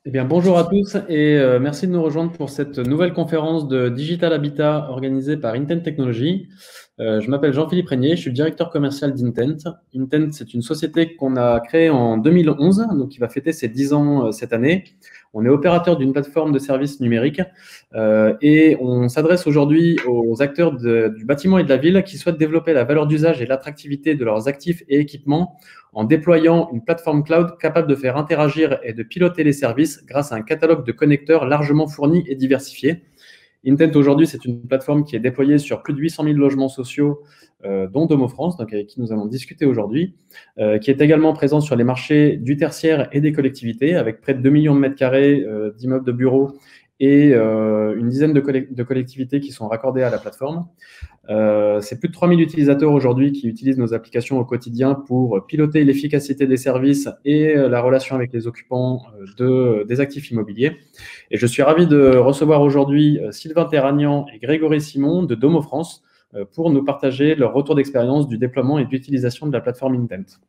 Eh bien, bonjour à tous et merci de nous rejoindre pour cette nouvelle conférence de Digital Habitat organisée par Intent Technologies. Je m'appelle Jean-Philippe Régnier, je suis le directeur commercial d'Intent. Intent, c'est une société qu'on a créée en 2011, donc qui va fêter ses 10 ans cette année. On est opérateur d'une plateforme de services numériques et on s'adresse aujourd'hui aux acteurs du bâtiment et de la ville qui souhaitent développer la valeur d'usage et l'attractivité de leurs actifs et équipements en déployant une plateforme cloud capable de faire interagir et de piloter les services grâce à un catalogue de connecteurs largement fourni et diversifié. Intent aujourd'hui, c'est une plateforme qui est déployée sur plus de 800 000 logements sociaux, dont Domo France, donc avec qui nous allons discuter aujourd'hui, qui est également présent sur les marchés du tertiaire et des collectivités, avec près de 2 millions de mètres carrés d'immeubles de bureaux et une dizaine de collectivités qui sont raccordées à la plateforme. C'est plus de 3000 utilisateurs aujourd'hui qui utilisent nos applications au quotidien pour piloter l'efficacité des services et la relation avec les occupants des actifs immobiliers. Et je suis ravi de recevoir aujourd'hui Sylvain Terragnan et Grégory Simon de Domo France pour nous partager leur retour d'expérience du déploiement et de l'utilisation de la plateforme Intent.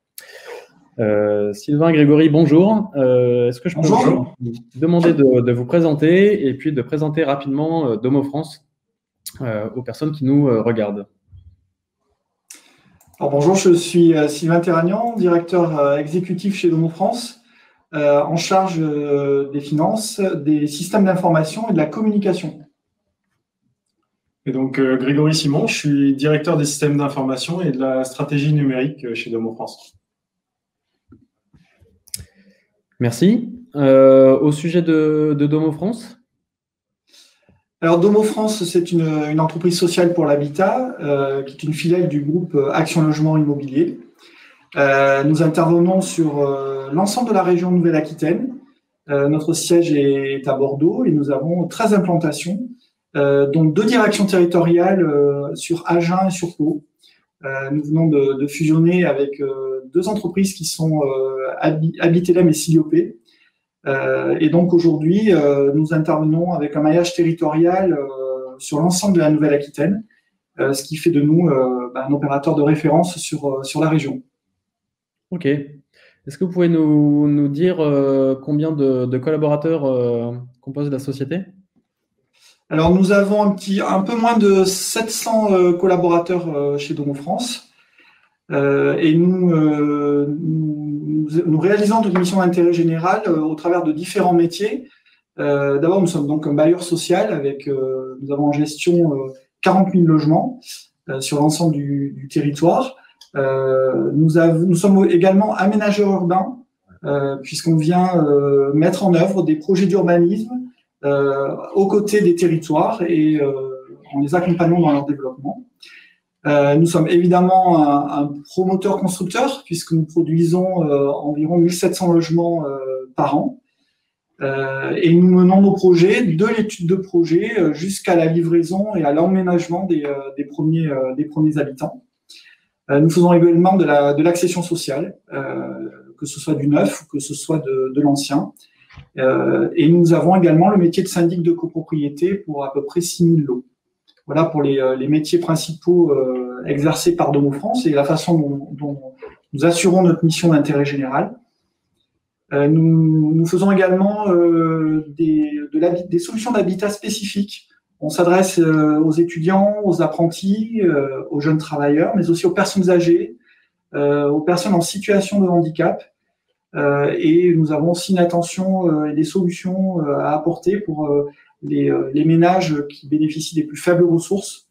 Sylvain, Grégory, bonjour. Est-ce que je peux vous demander de vous présenter et puis de présenter rapidement Domo France aux personnes qui nous regardent? Alors, bonjour, je suis Sylvain Terragnan, directeur exécutif chez Domo France, en charge des finances, des systèmes d'information et de la communication. Et donc, Grégory Simon, je suis directeur des systèmes d'information et de la stratégie numérique chez Domo France. Merci. Au sujet de Domo France? Alors, Domo France, c'est une entreprise sociale pour l'habitat, qui est une filiale du groupe Action Logement Immobilier. Nous intervenons sur l'ensemble de la région Nouvelle-Aquitaine. Notre siège est à Bordeaux et nous avons 13 implantations, dont 2 directions territoriales sur Agen et sur Pau. Nous venons de fusionner avec 2 entreprises qui sont Habitelem et Siliopé. Et donc aujourd'hui, nous intervenons avec un maillage territorial sur l'ensemble de la Nouvelle-Aquitaine, ce qui fait de nous un opérateur de référence sur la région. Ok. Est-ce que vous pouvez nous dire combien de collaborateurs composent la société? Alors nous avons un peu moins de 700 collaborateurs chez Domo France. Et nous réalisons une mission d'intérêt général au travers de différents métiers. D'abord, nous sommes donc un bailleur social avec, nous avons en gestion 40 000 logements sur l'ensemble du territoire. Nous sommes également aménageurs urbains puisqu'on vient mettre en œuvre des projets d'urbanisme aux côtés des territoires et en les accompagnant dans leur développement. Nous sommes évidemment un promoteur constructeur puisque nous produisons environ 1700 logements par an et nous menons nos projets de l'étude de projet jusqu'à la livraison et à l'emménagement des premiers habitants. Nous faisons également de l'accession sociale, que ce soit du neuf ou que ce soit de l'ancien. Et nous avons également le métier de syndic de copropriété pour à peu près 6000 lots. Voilà pour les métiers principaux exercés par Domo France et la façon dont nous assurons notre mission d'intérêt général. Nous faisons également des solutions d'habitat spécifiques. On s'adresse aux étudiants, aux apprentis, aux jeunes travailleurs, mais aussi aux personnes âgées, aux personnes en situation de handicap. Et nous avons aussi une attention et des solutions à apporter pour les ménages qui bénéficient des plus faibles ressources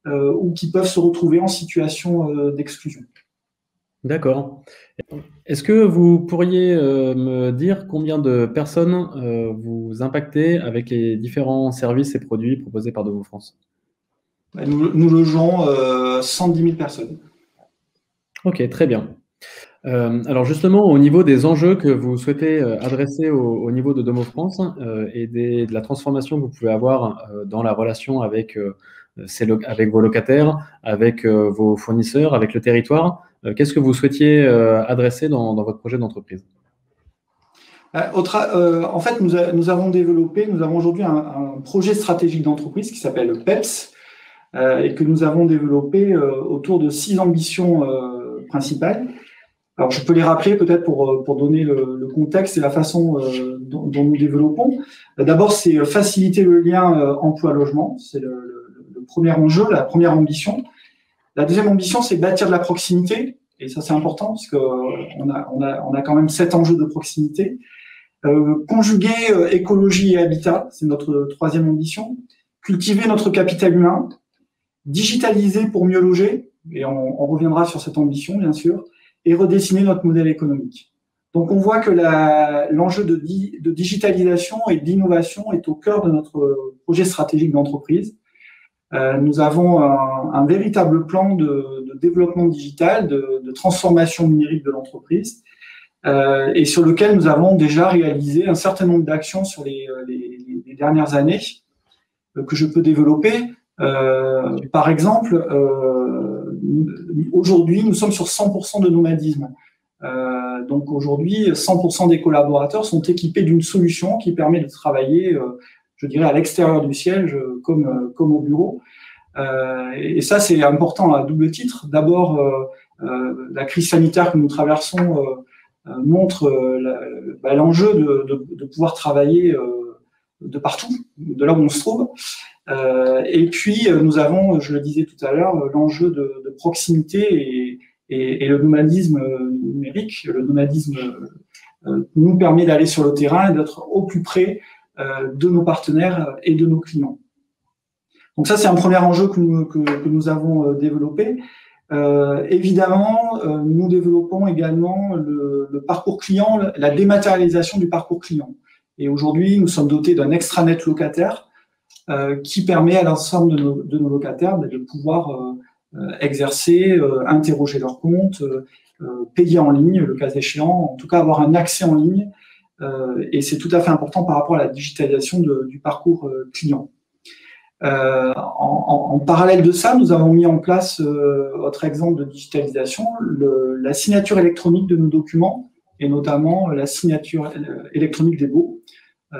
ou qui peuvent se retrouver en situation d'exclusion. D'accord. Est-ce que vous pourriez me dire combien de personnes vous impactez avec les différents services et produits proposés par Domo France? Nous logeons 110 000 personnes. Ok, très bien. Alors justement, au niveau des enjeux que vous souhaitez adresser au niveau de Domo France et de la transformation que vous pouvez avoir dans la relation avec vos locataires, avec vos fournisseurs, avec le territoire, qu'est-ce que vous souhaitiez adresser dans votre projet d'entreprise? En fait, nous avons aujourd'hui un projet stratégique d'entreprise qui s'appelle PEPS et que nous avons développé autour de 6 ambitions principales. Alors, je peux les rappeler peut-être pour donner le contexte et la façon dont nous développons. D'abord, c'est faciliter le lien emploi-logement. C'est le premier enjeu, la première ambition. La deuxième ambition, c'est bâtir de la proximité. Et ça, c'est important parce qu'on a quand même 7 enjeux de proximité. Conjuguer écologie et habitat, c'est notre troisième ambition. Cultiver notre capital humain. Digitaliser pour mieux loger. Et on reviendra sur cette ambition, bien sûr. Et redessiner notre modèle économique. Donc, on voit que l'enjeu de digitalisation et d'innovation est au cœur de notre projet stratégique d'entreprise. Nous avons un véritable plan de développement digital, de transformation numérique de l'entreprise, et sur lequel nous avons déjà réalisé un certain nombre d'actions sur les dernières années que je peux développer. Par exemple, aujourd'hui, nous sommes sur 100% de nomadisme. Donc aujourd'hui, 100% des collaborateurs sont équipés d'une solution qui permet de travailler, je dirais, à l'extérieur du siège, comme au bureau. Et ça, c'est important à double titre. D'abord, la crise sanitaire que nous traversons montre l'enjeu de pouvoir travailler de partout, de là où on se trouve. Et puis, nous avons, je le disais tout à l'heure, l'enjeu de proximité et le nomadisme numérique. Le nomadisme nous permet d'aller sur le terrain et d'être au plus près de nos partenaires et de nos clients. Donc ça, c'est un premier enjeu que nous avons développé. Évidemment, nous développons également le parcours client, la dématérialisation du parcours client. Et aujourd'hui, nous sommes dotés d'un extranet locataire qui permet à l'ensemble de nos locataires de pouvoir exercer, interroger leur compte, payer en ligne, le cas échéant, en tout cas avoir un accès en ligne. Et c'est tout à fait important par rapport à la digitalisation du parcours client. En parallèle de ça, nous avons mis en place, autre exemple de digitalisation, la signature électronique de nos documents, et notamment la signature électronique des baux.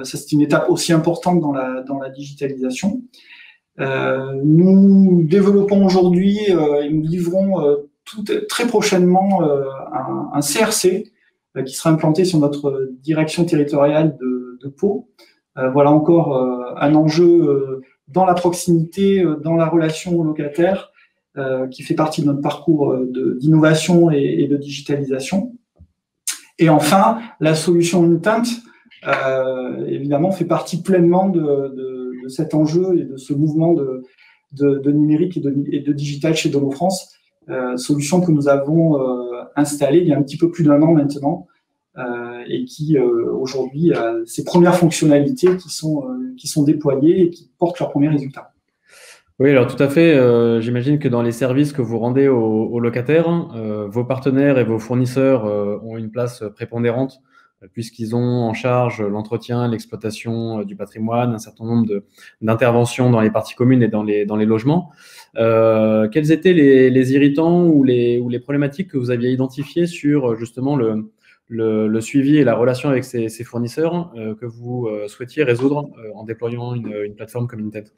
Ça, c'est une étape aussi importante dans la digitalisation. Nous développons aujourd'hui et nous livrons très prochainement un CRC qui sera implanté sur notre direction territoriale de Pau. Voilà encore un enjeu dans la proximité, dans la relation au locataire, qui fait partie de notre parcours d'innovation et de digitalisation. Et enfin, la solution Intent, évidemment, fait partie pleinement de cet enjeu et de ce mouvement de numérique et de digital chez Domo France, solution que nous avons installée il y a un petit peu plus d'1 an maintenant, et qui aujourd'hui a ses premières fonctionnalités qui sont déployées et qui portent leurs premiers résultats. Oui, alors tout à fait. J'imagine que dans les services que vous rendez aux locataires, vos partenaires et vos fournisseurs ont une place prépondérante puisqu'ils ont en charge l'entretien, l'exploitation du patrimoine, un certain nombre d'interventions dans les parties communes et dans les logements. Quels étaient les irritants ou les problématiques que vous aviez identifiées sur justement le suivi et la relation avec ces fournisseurs que vous souhaitiez résoudre en déployant une plateforme comme Intent?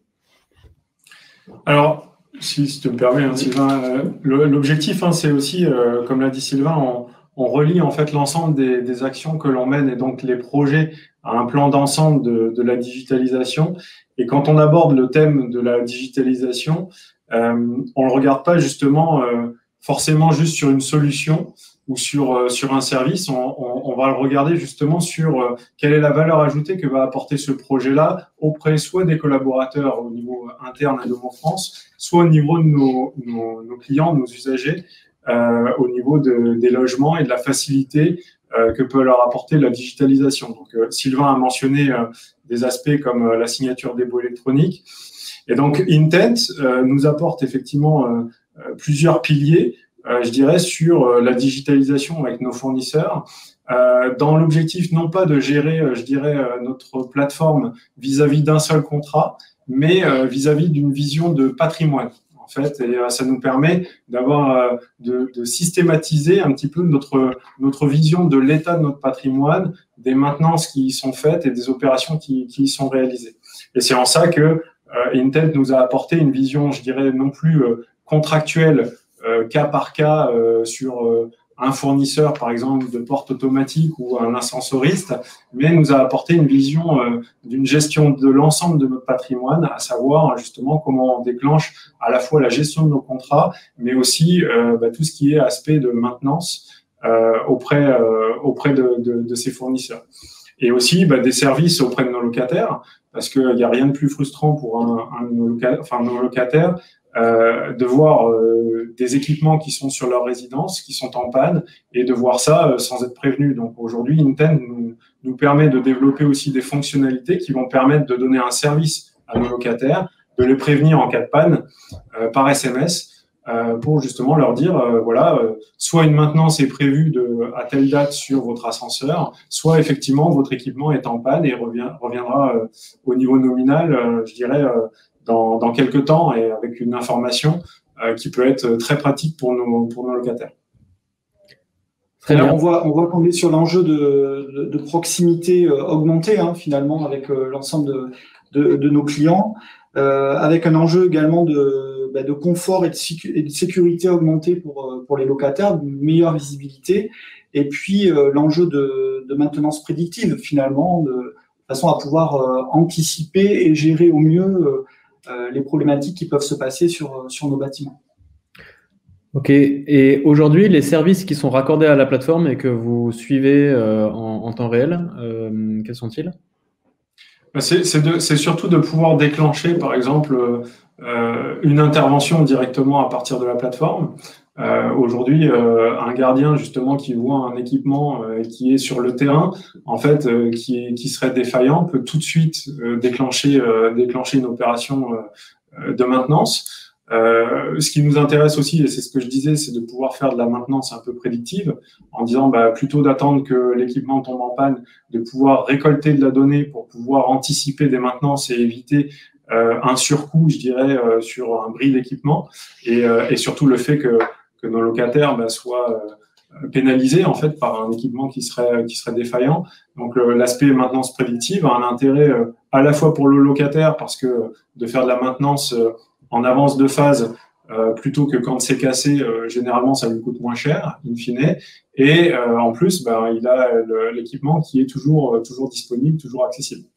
Alors, si tu me permets, Sylvain, l'objectif, c'est aussi, comme l'a dit Sylvain, on relie en fait l'ensemble des actions que l'on mène et donc les projets à un plan d'ensemble de la digitalisation. Et quand on aborde le thème de la digitalisation, on ne le regarde pas justement forcément juste sur une solution ou sur un service, on va le regarder justement sur quelle est la valeur ajoutée que va apporter ce projet-là auprès soit des collaborateurs au niveau interne à Domo France, soit au niveau de nos clients, nos usagers, au niveau des logements et de la facilité que peut leur apporter la digitalisation. Donc, Sylvain a mentionné des aspects comme la signature des baux électroniques. Et donc, Intent nous apporte effectivement plusieurs piliers, je dirais, sur la digitalisation avec nos fournisseurs, dans l'objectif non pas de gérer, je dirais, notre plateforme vis-à-vis d'un seul contrat, mais vis-à-vis d'une vision de patrimoine. En fait, et ça nous permet d'avoir de systématiser un petit peu notre vision de l'état de notre patrimoine, des maintenances qui y sont faites et des opérations qui y sont réalisées. Et c'est en ça que Intent nous a apporté une vision, je dirais, non plus contractuelle, cas par cas, sur un fournisseur, par exemple, de porte automatique ou un ascensoriste, mais nous a apporté une vision d'une gestion de l'ensemble de notre patrimoine, à savoir justement comment on déclenche à la fois la gestion de nos contrats, mais aussi tout ce qui est aspect de maintenance auprès de ces fournisseurs. Et aussi des services auprès de nos locataires, parce qu'il n'y a rien de plus frustrant pour nos locataires de voir des équipements qui sont sur leur résidence, qui sont en panne, et de voir ça sans être prévenu. Donc aujourd'hui, Intent nous permet de développer aussi des fonctionnalités qui vont permettre de donner un service à nos locataires, de les prévenir en cas de panne par SMS, pour justement leur dire, soit une maintenance est prévue à telle date sur votre ascenseur, soit effectivement votre équipement est en panne et reviendra au niveau nominal, je dirais, dans quelques temps, et avec une information qui peut être très pratique pour nos locataires. On voit qu'on est sur l'enjeu de proximité augmentée, finalement, avec l'ensemble de nos clients, avec un enjeu également de confort et de sécurité augmentée pour les locataires, de meilleure visibilité, et puis l'enjeu de maintenance prédictive, finalement, de façon à pouvoir anticiper et gérer au mieux les problématiques qui peuvent se passer sur nos bâtiments. Ok. Et aujourd'hui, les services qui sont raccordés à la plateforme et que vous suivez en temps réel, quels sont-ils ? C'est surtout de pouvoir déclencher, par exemple, une intervention directement à partir de la plateforme. Aujourd'hui, un gardien justement qui voit un équipement qui est sur le terrain, en fait, qui serait défaillant, peut tout de suite déclencher une opération de maintenance. Ce qui nous intéresse aussi, et c'est ce que je disais, c'est de pouvoir faire de la maintenance un peu prédictive, en disant plutôt d'attendre que l'équipement tombe en panne, de pouvoir récolter de la donnée pour pouvoir anticiper des maintenances et éviter un surcoût, je dirais, sur un bris d'équipement, et surtout le fait que nos locataires soient pénalisés en fait par un équipement qui serait défaillant. Donc l'aspect maintenance prédictive a un intérêt à la fois pour le locataire, parce que de faire de la maintenance en avance de phase plutôt que quand c'est cassé, généralement ça lui coûte moins cher in fine, et en plus il a l'équipement qui est toujours disponible, toujours accessible.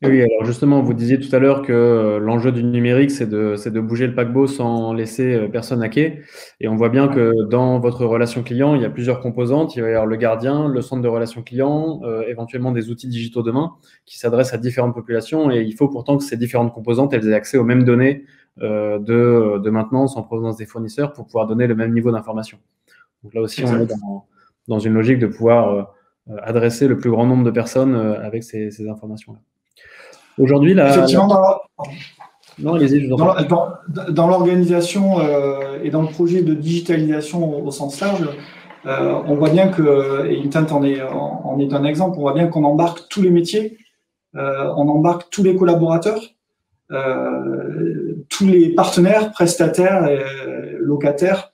Oui, alors justement, vous disiez tout à l'heure que l'enjeu du numérique, c'est de bouger le paquebot sans laisser personne à quai. Et on voit bien que dans votre relation client, il y a plusieurs composantes. Il va y avoir le gardien, le centre de relation client, éventuellement des outils digitaux demain qui s'adressent à différentes populations. Et il faut pourtant que ces différentes composantes, elles aient accès aux mêmes données de maintenance en provenance des fournisseurs pour pouvoir donner le même niveau d'information. Donc là aussi, on est dans une logique de pouvoir adresser le plus grand nombre de personnes avec ces informations-là. Aujourd'hui, effectivement, non, allez-y, je vous en prie. Dans l'organisation et dans le projet de digitalisation au sens large, on voit bien que, et Intent en est un exemple, on voit bien qu'on embarque tous les métiers, on embarque tous les collaborateurs, tous les partenaires, prestataires, et locataires,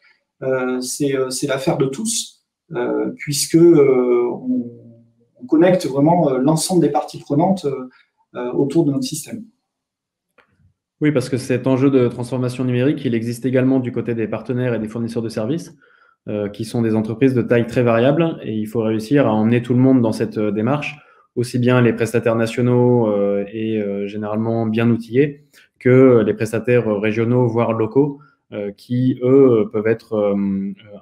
c'est l'affaire de tous, puisque on connecte vraiment l'ensemble des parties prenantes autour de notre système. Oui, parce que cet enjeu de transformation numérique, il existe également du côté des partenaires et des fournisseurs de services, qui sont des entreprises de taille très variable, et il faut réussir à emmener tout le monde dans cette démarche, aussi bien les prestataires nationaux et généralement bien outillés, que les prestataires régionaux, voire locaux, qui, eux, peuvent être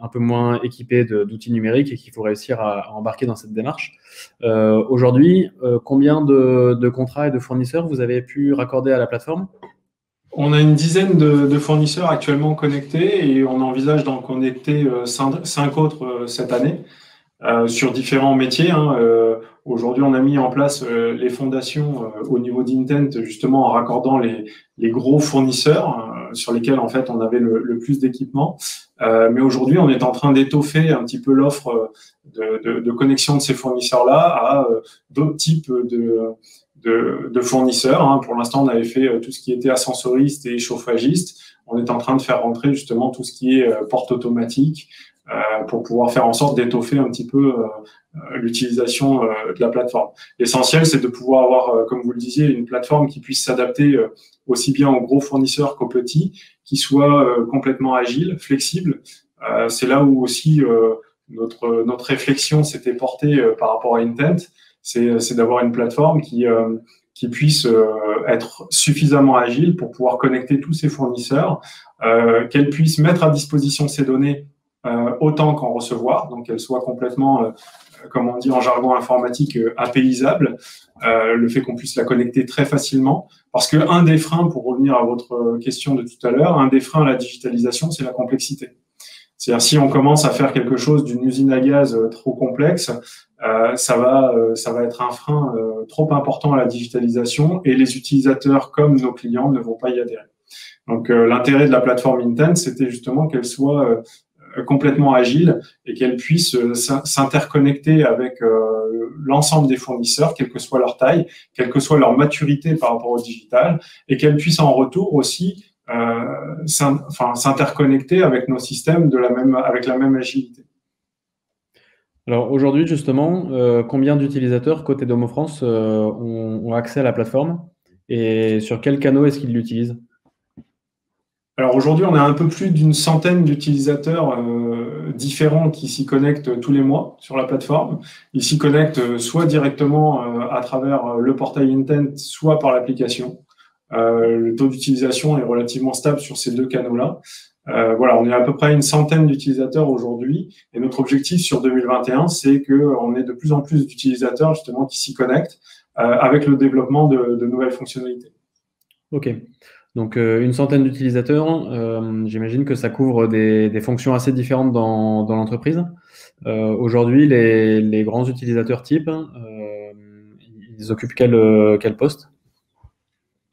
un peu moins équipés d'outils numériques et qu'il faut réussir à embarquer dans cette démarche. Aujourd'hui, combien de contrats et de fournisseurs vous avez pu raccorder à la plateforme ? On a une dizaine de fournisseurs actuellement connectés, et on envisage d'en connecter 5 autres cette année sur différents métiers. Aujourd'hui, on a mis en place les fondations au niveau d'Intent, justement en raccordant les gros fournisseurs sur lesquels en fait on avait le plus d'équipements. Mais aujourd'hui, on est en train d'étoffer un petit peu l'offre de connexion de ces fournisseurs-là à d'autres types de fournisseurs. Pour l'instant, on avait fait tout ce qui était ascensoriste et chauffagiste. On est en train de faire rentrer justement tout ce qui est porte automatique pour pouvoir faire en sorte d'étoffer un petit peu l'utilisation de la plateforme. L'essentiel, c'est de pouvoir avoir, comme vous le disiez, une plateforme qui puisse s'adapter aussi bien aux gros fournisseurs qu'aux petits, qui soit complètement agile, flexible, c'est là où aussi notre réflexion s'était portée par rapport à Intent, c'est d'avoir une plateforme qui puisse être suffisamment agile pour pouvoir connecter tous ses fournisseurs, qu'elle puisse mettre à disposition ces données autant qu'en recevoir, donc qu'elles soient complètement, comme on dit en jargon informatique, APIsables, le fait qu'on puisse la connecter très facilement, parce que un des freins, pour revenir à votre question de tout à l'heure, un des freins à la digitalisation, c'est la complexité. C'est-à-dire, si on commence à faire quelque chose d'une usine à gaz trop complexe, ça va être un frein trop important à la digitalisation et les utilisateurs comme nos clients ne vont pas y adhérer. Donc, l'intérêt de la plateforme Intent, c'était justement qu'elle soit complètement agile et qu'elle puisse s'interconnecter avec l'ensemble des fournisseurs, quelle que soit leur taille, quelle que soit leur maturité par rapport au digital, et qu'elle puisse en retour aussi s'interconnecter avec nos systèmes avec la même agilité. Alors aujourd'hui, justement, combien d'utilisateurs côté Domo France ont accès à la plateforme et sur quels canaux est-ce qu'ils l'utilisent? Alors aujourd'hui, on a un peu plus d'une centaine d'utilisateurs différents qui s'y connectent tous les mois sur la plateforme. Ils s'y connectent soit directement à travers le portail Intent, soit par l'application. Le taux d'utilisation est relativement stable sur ces deux canaux-là. Voilà, on est à peu près une centaine d'utilisateurs aujourd'hui et notre objectif sur 2021, c'est qu'on ait de plus en plus d'utilisateurs justement qui s'y connectent avec le développement de nouvelles fonctionnalités. Ok, donc une centaine d'utilisateurs, j'imagine que ça couvre des fonctions assez différentes dans l'entreprise. Aujourd'hui, les grands utilisateurs types, ils occupent quel poste?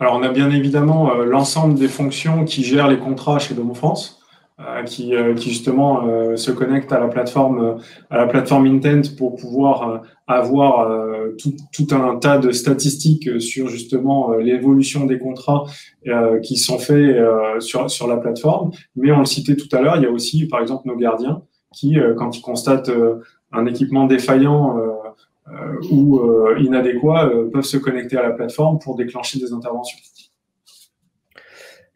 Alors, on a bien évidemment l'ensemble des fonctions qui gèrent les contrats chez Domo France, qui justement se connectent à la plateforme Intent pour pouvoir avoir tout un tas de statistiques sur justement l'évolution des contrats qui sont faits sur la plateforme. Mais on le citait tout à l'heure, il y a aussi par exemple nos gardiens qui, quand ils constatent un équipement défaillant ou inadéquats peuvent se connecter à la plateforme pour déclencher des interventions.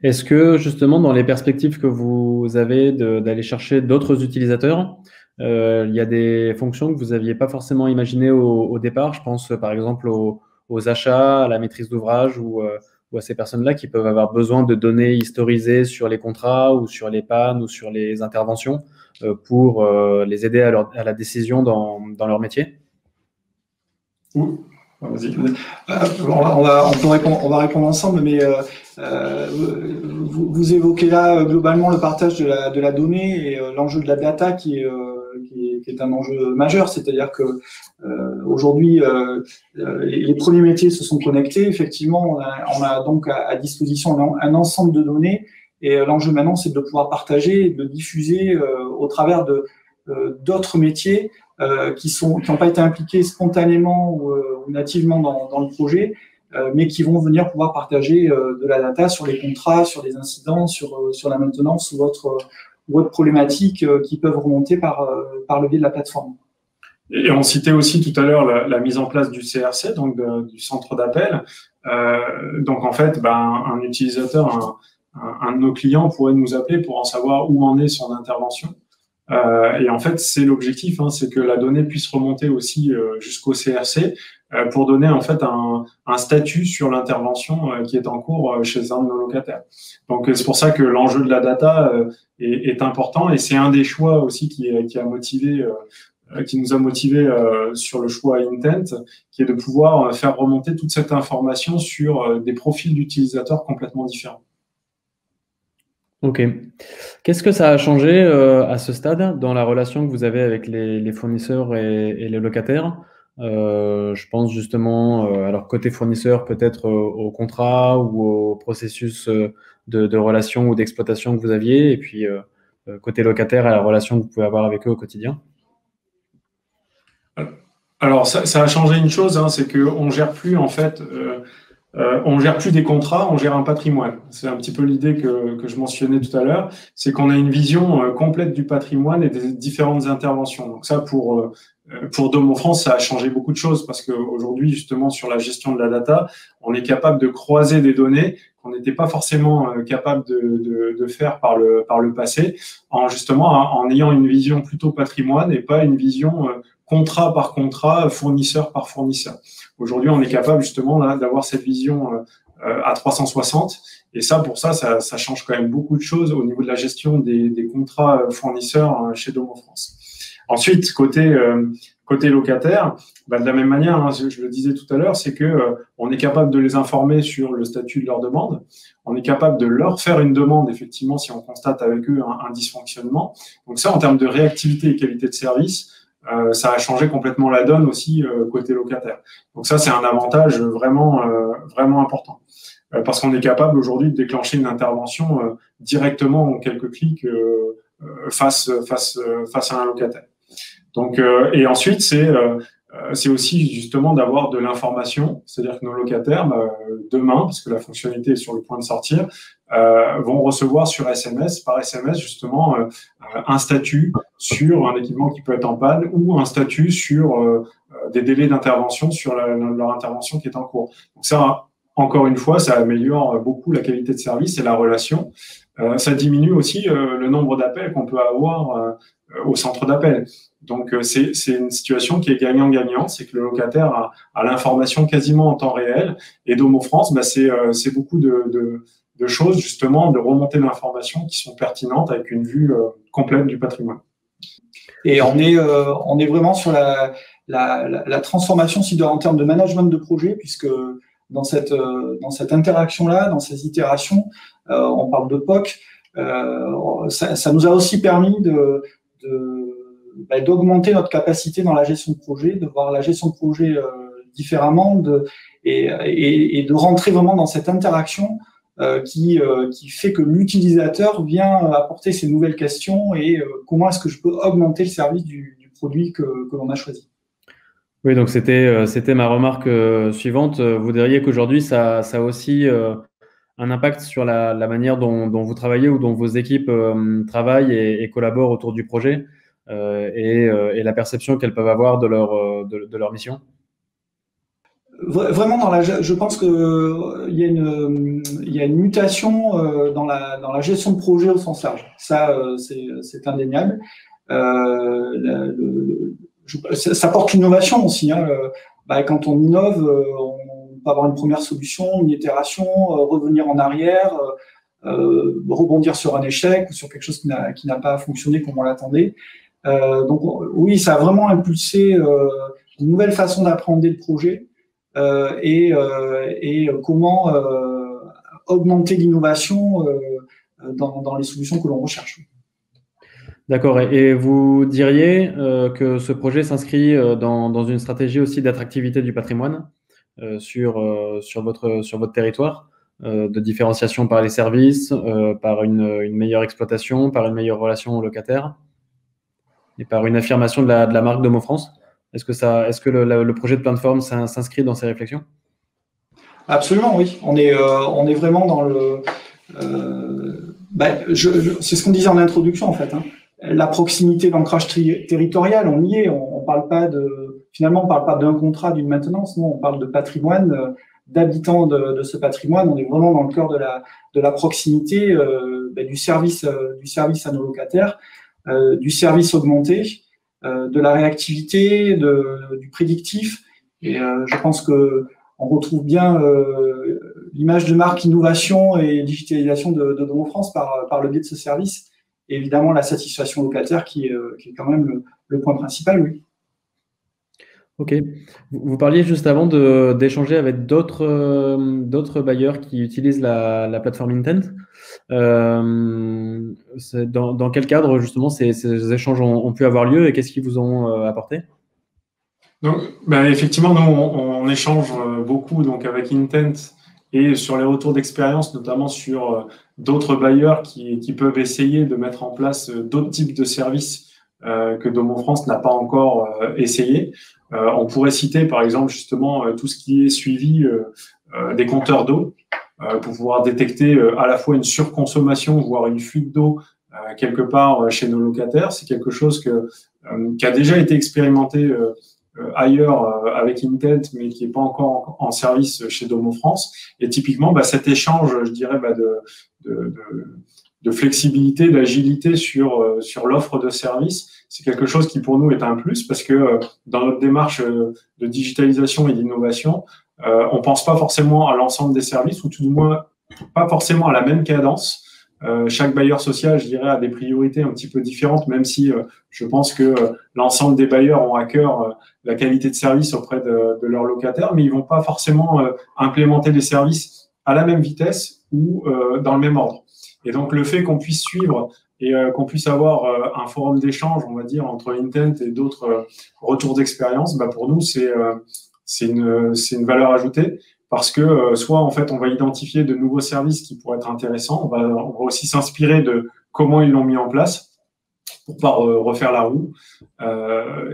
Est-ce que justement dans les perspectives que vous avez d'aller chercher d'autres utilisateurs, il y a des fonctions que vous n'aviez pas forcément imaginées au départ? Je pense par exemple aux achats, à la maîtrise d'ouvrage ou à ces personnes-là qui peuvent avoir besoin de données historisées sur les contrats ou sur les pannes ou sur les interventions pour les aider à la décision dans leur métier. Oui. Vas-y. On va répondre ensemble, mais vous évoquez là globalement le partage de la donnée et l'enjeu de la data qui est un enjeu majeur, c'est-à-dire que aujourd'hui les premiers métiers se sont connectés. Effectivement, on a donc à disposition un ensemble de données et l'enjeu maintenant c'est de pouvoir partager et de diffuser au travers d'autres métiers qui n'ont pas été impliqués spontanément ou nativement dans le projet, mais qui vont venir pouvoir partager de la data sur les contrats, sur les incidents, sur la maintenance ou autres problématiques qui peuvent remonter par le biais de la plateforme. Et on citait aussi tout à l'heure la mise en place du CRC, donc du centre d'appel. Donc en fait, un utilisateur, un de nos clients pourrait nous appeler pour en savoir où en est son intervention. Et en fait, c'est l'objectif, c'est que la donnée puisse remonter aussi jusqu'au CRC pour donner en fait un statut sur l'intervention qui est en cours chez un de nos locataires. Donc c'est pour ça que l'enjeu de la data est important et c'est un des choix aussi qui nous a motivé sur le choix Intent, qui est de pouvoir faire remonter toute cette information sur des profils d'utilisateurs complètement différents. Ok. Qu'est-ce que ça a changé à ce stade dans la relation que vous avez avec les fournisseurs et les locataires? Je pense justement, alors côté fournisseur, peut-être au contrat ou au processus de relation ou d'exploitation que vous aviez, et puis côté locataire à la relation que vous pouvez avoir avec eux au quotidien. Alors ça a changé une chose, c'est qu'on gère plus en fait. On gère plus des contrats, on gère un patrimoine. C'est un petit peu l'idée que je mentionnais tout à l'heure, c'est qu'on a une vision complète du patrimoine et des différentes interventions. Donc ça, pour Domo France, ça a changé beaucoup de choses parce qu'aujourd'hui, justement, sur la gestion de la data, on est capable de croiser des données qu'on qu'on n'était pas forcément capable de faire par le passé, en ayant une vision plutôt patrimoine et pas une vision contrat par contrat, fournisseur par fournisseur. Aujourd'hui, on est capable justement d'avoir cette vision à 360. Et pour ça change quand même beaucoup de choses au niveau de la gestion des contrats fournisseurs chez Domo France. Ensuite, côté locataire, de la même manière, je le disais tout à l'heure, c'est que on est capable de les informer sur le statut de leur demande. On est capable de leur faire une demande, effectivement, si on constate avec eux un dysfonctionnement. Donc ça, en termes de réactivité et qualité de service, ça a changé complètement la donne aussi côté locataire. Donc ça, c'est un avantage vraiment important. Parce qu'on est capable aujourd'hui de déclencher une intervention directement en quelques clics face à un locataire. Donc, et ensuite, c'est aussi justement d'avoir de l'information, c'est-à-dire que nos locataires, demain, parce que la fonctionnalité est sur le point de sortir, vont recevoir par SMS justement un statut sur un équipement qui peut être en panne ou un statut sur des délais d'intervention sur leur intervention qui est en cours. Donc ça, encore une fois, ça améliore beaucoup la qualité de service et la relation. Ça diminue aussi le nombre d'appels qu'on peut avoir au centre d'appel. Donc, c'est une situation qui est gagnant-gagnant, c'est que le locataire a l'information quasiment en temps réel. Et Domo France, c'est beaucoup de choses, justement, de remonter l'information qui sont pertinentes avec une vue complète du patrimoine. Et on est vraiment sur la transformation aussi en termes de management de projet, puisque dans cette interaction-là, dans ces itérations, on parle de POC, ça nous a aussi permis d'augmenter notre capacité dans la gestion de projet, de voir la gestion de projet différemment et de rentrer vraiment dans cette interaction qui fait que l'utilisateur vient apporter ses nouvelles questions et comment est-ce que je peux augmenter le service du produit que l'on a choisi. Oui, donc c'était ma remarque suivante. Vous diriez qu'aujourd'hui, ça a aussi un impact sur la manière dont vous travaillez ou dont vos équipes travaillent et collaborent autour du projet et la perception qu'elles peuvent avoir de leur mission? Vraiment, je pense qu'il y a une mutation dans la gestion de projet au sens large. Ça, c'est indéniable. Ça porte l'innovation aussi. Quand on innove, on peut avoir une première solution, une itération, revenir en arrière, rebondir sur un échec ou sur quelque chose qui n'a pas fonctionné comme on l'attendait. Donc oui, ça a vraiment impulsé une nouvelle façon d'appréhender le projet et comment augmenter l'innovation dans les solutions que l'on recherche. D'accord. Et vous diriez que ce projet s'inscrit dans une stratégie aussi d'attractivité du patrimoine sur votre territoire, de différenciation par les services, par une meilleure exploitation, par une meilleure relation aux locataires et par une affirmation de la marque Domo France? Est-ce que le projet de plateforme s'inscrit dans ces réflexions? Absolument, oui. On est vraiment dans le... c'est ce qu'on disait en introduction, en fait. La proximité d'ancrage territorial, on y est. On parle pas finalement, on parle pas d'un contrat, d'une maintenance. Non, on parle de patrimoine, d'habitants de ce patrimoine. On est vraiment dans le cœur de la proximité, du service à nos locataires, du service augmenté, de la réactivité, du prédictif. Et je pense que on retrouve bien l'image de marque innovation et digitalisation de Domo France par le biais de ce service. Et évidemment, la satisfaction locataire qui est quand même le point principal, oui. Ok. Vous parliez juste avant d'échanger avec d'autres bailleurs qui utilisent la plateforme Intent. Dans quel cadre, justement, ces échanges ont pu avoir lieu et qu'est-ce qu'ils vous ont apporté? Donc, effectivement, nous, on échange beaucoup donc, avec Intent et sur les retours d'expérience, notamment sur d'autres bailleurs qui peuvent essayer de mettre en place d'autres types de services que Domo France n'a pas encore essayé. On pourrait citer, par exemple, justement, tout ce qui est suivi des compteurs d'eau pour pouvoir détecter à la fois une surconsommation, voire une fuite d'eau quelque part chez nos locataires. C'est quelque chose qui a déjà été expérimenté ailleurs avec Intent, mais qui n'est pas encore en service chez Domo France. Et typiquement, cet échange, je dirais, de flexibilité, d'agilité sur l'offre de service, c'est quelque chose qui pour nous est un plus parce que dans notre démarche de digitalisation et d'innovation, on pense pas forcément à l'ensemble des services ou tout du moins pas forcément à la même cadence. Chaque bailleur social, je dirais, a des priorités un petit peu différentes, même si je pense que l'ensemble des bailleurs ont à cœur la qualité de service auprès de leurs locataires, mais ils vont pas forcément implémenter les services à la même vitesse ou dans le même ordre. Et donc, le fait qu'on puisse suivre et qu'on puisse avoir un forum d'échange, on va dire, entre Intent et d'autres retours d'expérience, pour nous, c'est une valeur ajoutée. Parce que soit en fait on va identifier de nouveaux services qui pourraient être intéressants, on va aussi s'inspirer de comment ils l'ont mis en place pour pas refaire la roue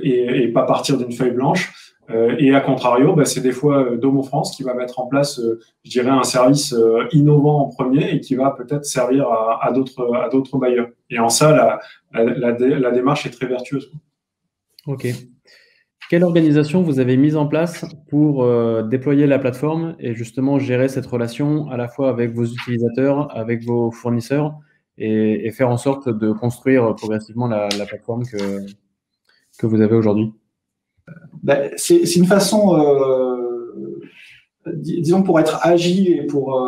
et pas partir d'une feuille blanche. Et à contrario, c'est des fois Domo France qui va mettre en place, je dirais, un service innovant en premier et qui va peut-être servir à d'autres bailleurs. Et en ça, la démarche est très vertueuse. Ok. Quelle organisation vous avez mise en place pour déployer la plateforme et justement gérer cette relation à la fois avec vos utilisateurs, avec vos fournisseurs et faire en sorte de construire progressivement la plateforme que vous avez aujourd'hui? C'est une façon, disons, pour être agile et pour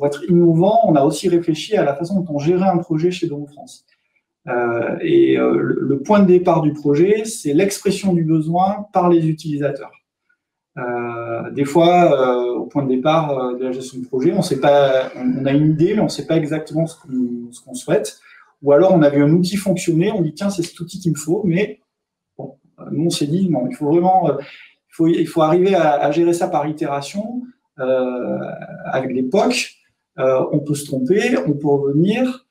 être innovant, on a aussi réfléchi à la façon dont on gérait un projet chez Domo France. Le point de départ du projet, c'est l'expression du besoin par les utilisateurs. Des fois, au point de départ de la gestion de projet, on a une idée, mais on ne sait pas exactement ce qu'on souhaite. Ou alors, on avait un outil fonctionné, on dit tiens, c'est cet outil qu'il me faut, mais bon, nous on s'est dit non, il faut vraiment, il faut arriver à gérer ça par itération. Avec les POC, on peut se tromper, on peut revenir.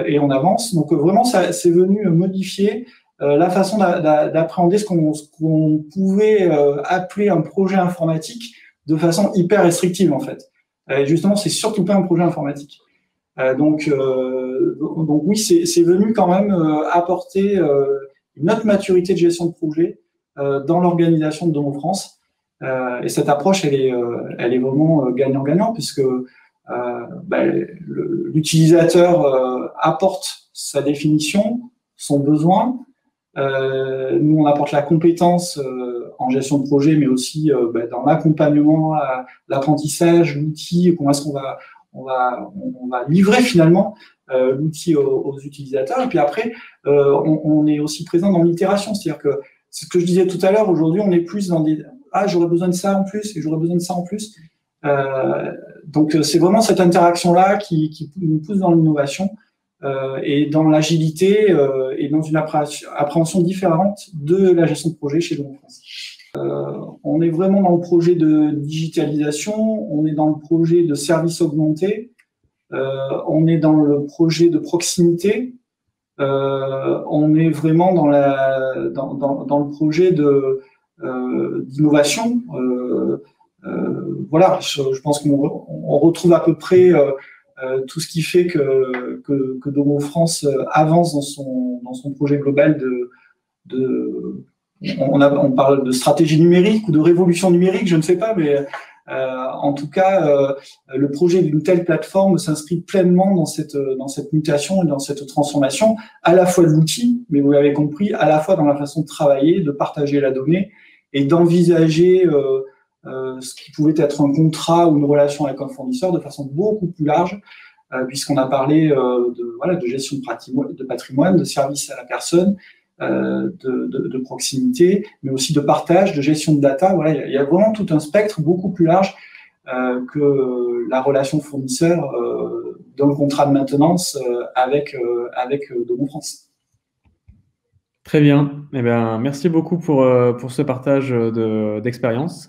Et on avance. Donc vraiment, c'est venu modifier la façon d'appréhender ce qu'on pouvait appeler un projet informatique de façon hyper restrictive en fait. Et justement, c'est surtout pas un projet informatique. Donc oui, c'est venu quand même apporter une autre maturité de gestion de projet dans l'organisation de Domo France. Et cette approche, elle est vraiment gagnant-gagnant puisque l'utilisateur apporte sa définition, son besoin. Nous, on apporte la compétence en gestion de projet, mais aussi dans l'accompagnement, l'apprentissage, l'outil, comment est-ce qu'on va livrer finalement l'outil aux utilisateurs. Et puis après, on est aussi présent dans l'itération, c'est-à-dire que c'est ce que je disais tout à l'heure, aujourd'hui, on est plus dans des « Ah, j'aurais besoin de ça en plus, et j'aurais besoin de ça en plus ». Donc c'est vraiment cette interaction-là qui nous pousse dans l'innovation et dans l'agilité et dans une appréhension différente de la gestion de projet chez Domo France. On est vraiment dans le projet de digitalisation, on est dans le projet de services augmentés, on est dans le projet de proximité, on est vraiment dans le projet d'innovation. Voilà, je pense qu'on retrouve à peu près tout ce qui fait que Domo France avance dans son projet global on parle de stratégie numérique ou de révolution numérique, je ne sais pas, mais en tout cas, le projet d'une telle plateforme s'inscrit pleinement dans cette mutation et dans cette transformation, à la fois de l'outil, mais vous l'avez compris, à la fois dans la façon de travailler, de partager la donnée et d'envisager ce qui pouvait être un contrat ou une relation avec un fournisseur de façon beaucoup plus large, puisqu'on a parlé de gestion de patrimoine, de service à la personne, de proximité, mais aussi de partage, de gestion de data. Voilà, il y a vraiment tout un spectre beaucoup plus large que la relation fournisseur dans le contrat de maintenance avec Domo France. Très bien. Eh bien, merci beaucoup pour ce partage d'expérience.